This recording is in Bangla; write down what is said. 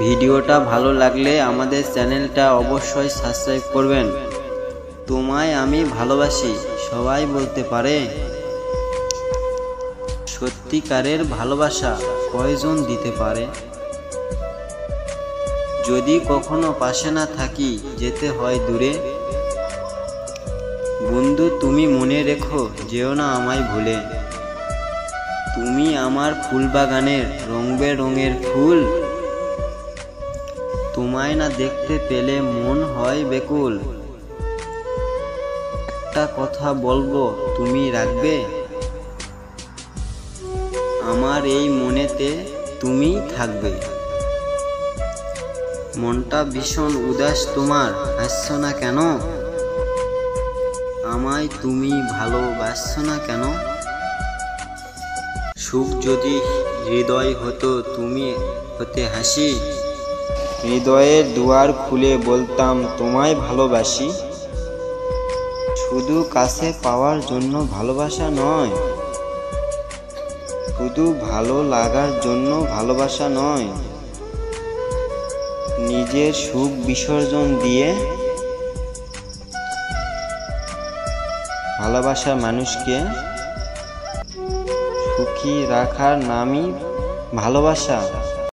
ভিডিওটা ভালো লাগলে আমাদের চ্যানেলটা অবশ্যই সাবস্ক্রাইব করবেন। তোমায় আমি ভালোবাসি সবাই বলতে পারে, সত্যিকারের ভালোবাসা কয়জন দিতে পারে? যদি কখনো পাশে না থাকি, যেতে হয় দূরে, বন্ধু তুমি মনে রেখো, যেও না আমায় ভুলে। তুমি আমার ফুলবাগানের রং বেরঙের ফুল, তোমায় না দেখতে পেলে মন হয় বেকুল। একটা কথা বলবো, তুমি রাখবে? আমার এই মনেতে তুমিই থাকবে। মনটা ভীষণ উদাস তোমার, হাসছো না কেন? আমায় তুমি ভালোবাসছো না কেন? সুখ যদি হৃদয় হতো, তুমি হতে হাসি, হৃদয়ের দুয়ার খুলে বলতাম তোমায় ভালোবাসি। শুধু কাছে পাওয়ার জন্য ভালোবাসা নয়, শুধু ভালো লাগার জন্য ভালোবাসা নয়, নিজের সুখ বিসর্জন দিয়ে ভালোবাসা মানুষকে সুখী রাখার নামই ভালোবাসা।